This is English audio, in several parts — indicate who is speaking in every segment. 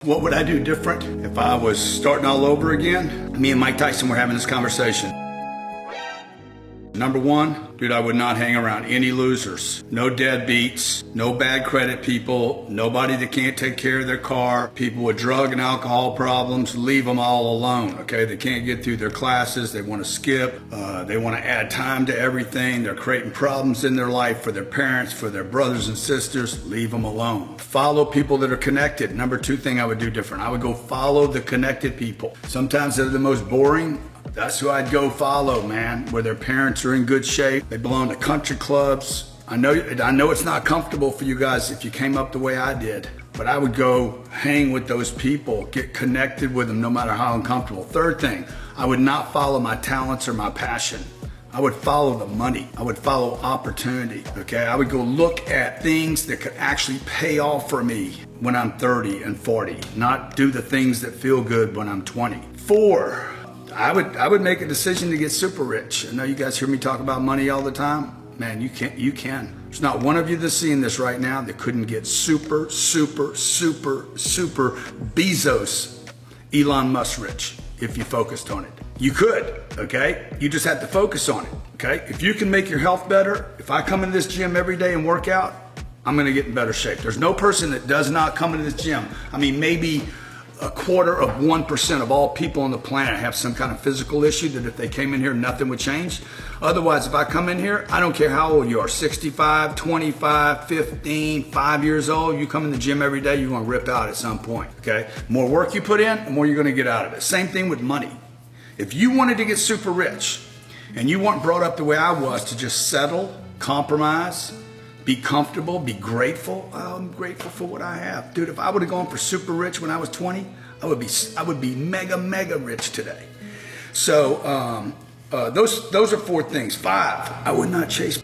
Speaker 1: What would I do different if I was starting all over again? Me and Mike Tyson were having this conversation. Number one, dude, I would not hang around any losers. No deadbeats, no bad credit people, nobody that can't take care of their car, people with drug and alcohol problems, leave them all alone, okay? They can't get through their classes, they want to skip, they want to add time to everything, they're creating problems in their life for their parents, for their brothers and sisters, leave them alone. Follow people that are connected. Number two thing I would do different, I would go follow the connected people. Sometimes they're the most boring. That's who I'd go follow, man, where their parents are in good shape. They belong to country clubs. I know it's not comfortable for you guys if you came up the way I did, but I would go hang with those people, get connected with them no matter how uncomfortable. Third thing, I would not follow my talents or my passion. I would follow the money. I would follow opportunity, okay? I would go look at things that could actually pay off for me when I'm 30 and 40, not do the things that feel good when I'm 20. Four, I would make a decision to get super rich. I know you guys hear me talk about money all the time. Man, you can. There's not one of you that's seeing this right now that couldn't get super Bezos, Elon Musk rich if you focused on it. You could, okay? You just have to focus on it, okay? If you can make your health better, if I come into this gym every day and work out, I'm gonna get in better shape. There's no person that does not come into this gym. I mean, maybe 1/4% of all people on the planet have some kind of physical issue that if they came in here, nothing would change. Otherwise, if I come in here, I don't care how old you are, 65, 25, 15, 5 years old, you come in the gym every day, you're gonna rip out at some point, okay? The more work you put in, the more you're gonna get out of it. Same thing with money. If you wanted to get super rich and you weren't brought up the way I was to just settle, compromise, be comfortable, be grateful. I'm grateful for what I have. Dude, if I would have gone for super rich when I was 20, I would be mega rich today. So those are four things. Five, I would not chase.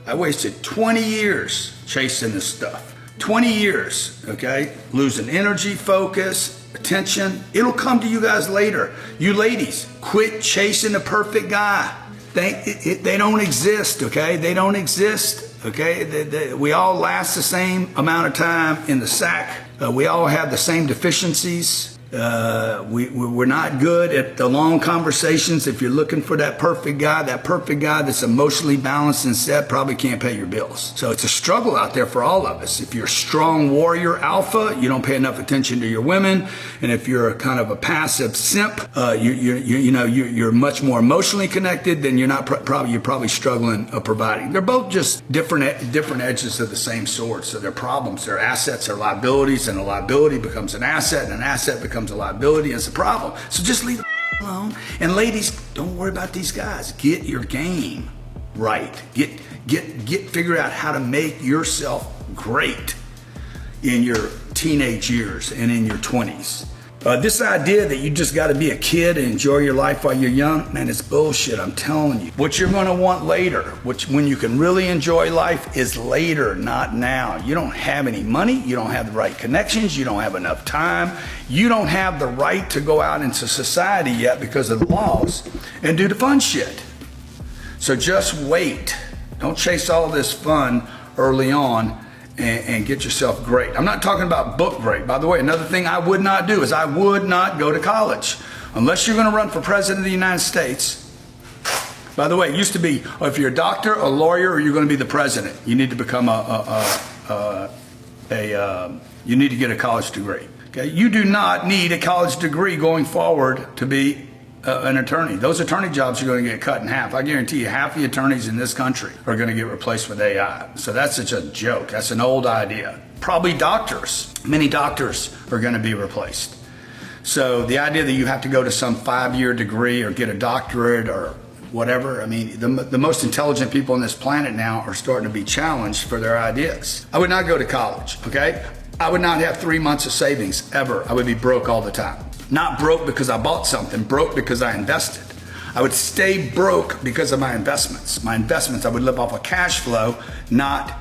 Speaker 1: I wasted 20 years chasing this stuff. 20 years, okay? Losing energy, focus, attention. It'll come to you guys later. You ladies, quit chasing the perfect guy. They don't exist, okay? They don't exist, okay? We all last the same amount of time in the sack. We all have the same deficiencies. We're not good at the long conversations. If you're looking for that perfect guy that's emotionally balanced and set, probably can't pay your bills. So it's a struggle out there for all of us. If you're a strong warrior alpha, you don't pay enough attention to your women. And if you're a kind of a passive simp, you're much more emotionally connected, then you're probably struggling providing. They're both just different edges of the same sword. So they're problems. They're assets or liabilities, and a liability becomes an asset, and an asset becomes a liability, and it's a problem. So just leave it alone. And ladies, don't worry about these guys. Get your game right. Figure out how to make yourself great in your teenage years and in your 20s. This idea that you just got to be a kid and enjoy your life while you're young, man, it's bullshit, I'm telling you. What you're going to want later, when you can really enjoy life, is later, not now. You don't have any money, you don't have the right connections, you don't have enough time, you don't have the right to go out into society yet because of the laws and do the fun shit. So just wait. Don't chase all this fun early on and get yourself great. I'm not talking about book great. By the way, another thing I would not do is I would not go to college. Unless you're gonna run for president of the United States. By the way, it used to be, if you're a doctor, a lawyer, or you're gonna be the president, you need to become you need to get a college degree. Okay, you do not need a college degree going forward to be an attorney. Those attorney jobs are going to get cut in half. I guarantee you half the attorneys in this country are going to get replaced with AI. So that's such a joke. That's an old idea. Probably doctors. Many doctors are going to be replaced. So the idea that you have to go to some 5-year degree or get a doctorate or whatever, I mean, the most intelligent people on this planet now are starting to be challenged for their ideas. I would not go to college, okay? I would not have 3 months of savings ever. I would be broke all the time. Not broke because I bought something, broke because I invested. I would stay broke because of my investments. My investments, I would live off of cash flow, not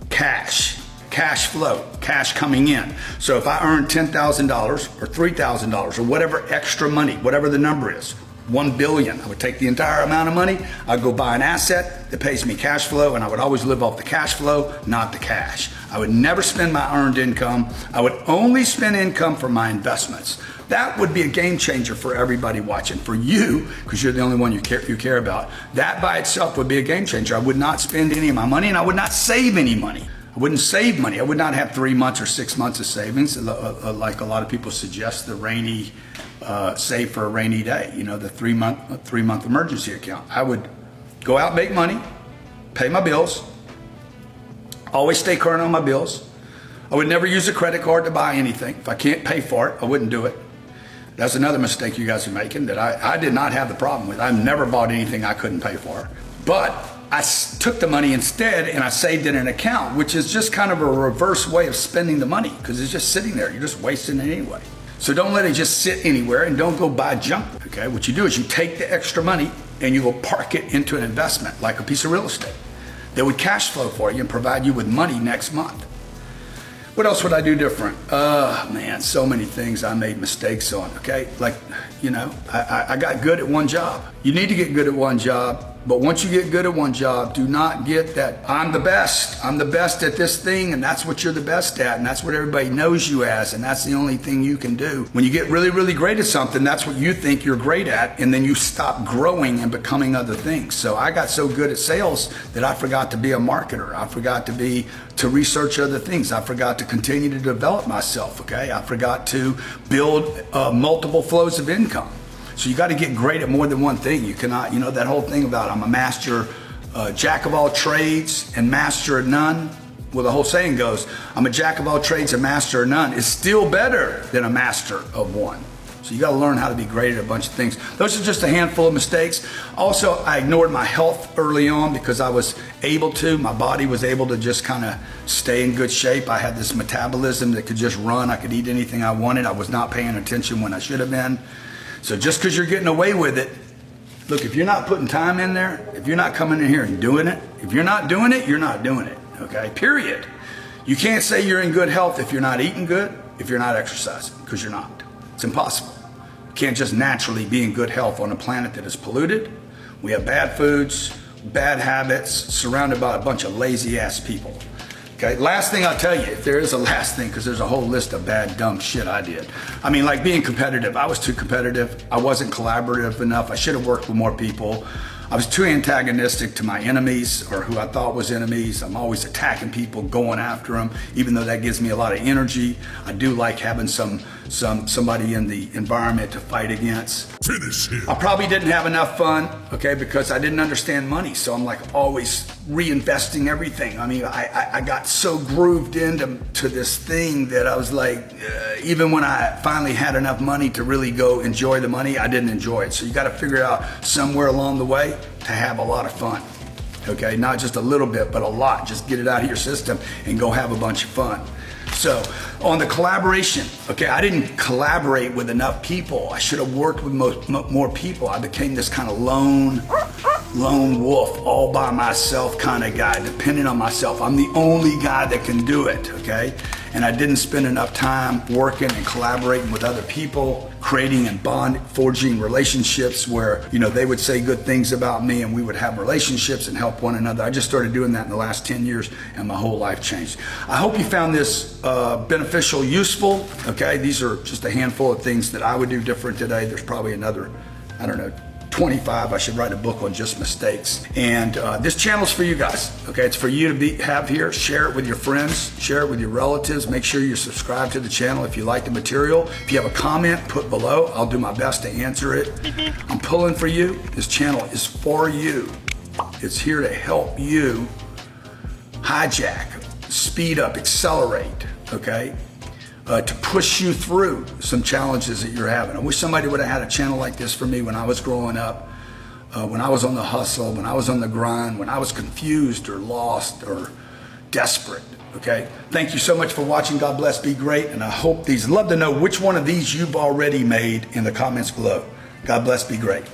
Speaker 1: cash. Cash flow, cash coming in. So if I earn $10,000 or $3,000 or whatever extra money, whatever the number is, 1 billion, I would take the entire amount of money, I'd go buy an asset that pays me cash flow, and I would always live off the cash flow, not the cash. I would never spend my earned income. I would only spend income for my investments. That would be a game changer for everybody watching. For you, because you're the only one you care about, that by itself would be a game changer. I would not spend any of my money, and I would not save any money. I wouldn't save money. I would not have 3 months or 6 months of savings, like a lot of people suggest, the rainy, save for a rainy day, you know, the three month emergency account. I would go out, make money, pay my bills, always stay current on my bills. I would never use a credit card to buy anything. If I can't pay for it, I wouldn't do it. That's another mistake you guys are making that I did not have the problem with. I've never bought anything I couldn't pay for. But I took the money instead and I saved it in an account, which is just kind of a reverse way of spending the money because it's just sitting there. You're just wasting it anyway. So don't let it just sit anywhere and don't go buy junk, okay? What you do is you take the extra money and you will park it into an investment, like a piece of real estate that would cash flow for you and provide you with money next month. What else would I do different? Man, so many things I made mistakes on, okay? Like, you know, I got good at one job. You need to get good at one job, but once you get good at one job, do not get that I'm the best at this thing, and that's what you're the best at, and that's what everybody knows you as, and that's the only thing you can do. When you get really, really great at something, that's what you think you're great at, and then you stop growing and becoming other things. So I got so good at sales that I forgot to be a marketer. I forgot to research other things. I forgot to continue to develop myself, okay? I forgot to build multiple flows of income. So you got to get great at more than one thing. You cannot, you know, that whole thing about I'm a master, jack of all trades and master of none. Well, the whole saying goes, I'm a jack of all trades and master of none. It's still better than a master of one. So you got to learn how to be great at a bunch of things. Those are just a handful of mistakes. Also, I ignored my health early on because I was able to. My body was able to just kind of stay in good shape. I had this metabolism that could just run. I could eat anything I wanted. I was not paying attention when I should have been. So just because you're getting away with it, look, if you're not putting time in there, if you're not coming in here and doing it, if you're not doing it, you're not doing it, okay? Period. You can't say you're in good health if you're not eating good, if you're not exercising, because you're not. It's impossible. You can't just naturally be in good health on a planet that is polluted. We have bad foods, bad habits, surrounded by a bunch of lazy ass people. Okay, last thing I'll tell you, if there is a last thing, because there's a whole list of bad, dumb shit I did. I mean, like being competitive. I was too competitive. I wasn't collaborative enough. I should have worked with more people. I was too antagonistic to my enemies or who I thought was enemies. I'm always attacking people, going after them, even though that gives me a lot of energy. I do like having somebody in the environment to fight against.
Speaker 2: Finish him.
Speaker 1: I probably didn't have enough fun, okay, because I didn't understand money. So I'm like always reinvesting everything. I mean, I got so grooved into this thing that I was like, even when I finally had enough money to really go enjoy the money, I didn't enjoy it. So you got to figure out somewhere along the way to have a lot of fun, okay? Not just a little bit, but a lot. Just get it out of your system and go have a bunch of fun. So on the collaboration, okay, I didn't collaborate with enough people. I should have worked with more people. I became this kind of lone wolf, all by myself kind of guy, depending on myself. I'm the only guy that can do it, okay? And I didn't spend enough time working and collaborating with other people, creating and forging relationships where, you know, they would say good things about me and we would have relationships and help one another. I just started doing that in the last 10 years and my whole life changed. I hope you found this beneficial, useful, okay? These are just a handful of things that I would do different today. There's probably another, I don't know, 25. I should write a book on just mistakes. And this channel's for you guys, okay? It's for you to have here. Share it with your friends, share it with your relatives. Make sure you subscribe to the channel if you like the material. If you have a comment, put below. I'll do my best to answer it. I'm pulling for you. This channel is for you. It's here to help you hijack, speed up, accelerate, okay? To push you through some challenges that you're having. I wish somebody would have had a channel like this for me when I was growing up, when I was on the hustle, when I was on the grind, when I was confused or lost or desperate, okay? Thank you so much for watching. God bless, be great. And I hope these, I'd love to know which one of these you've already made in the comments below. God bless, be great.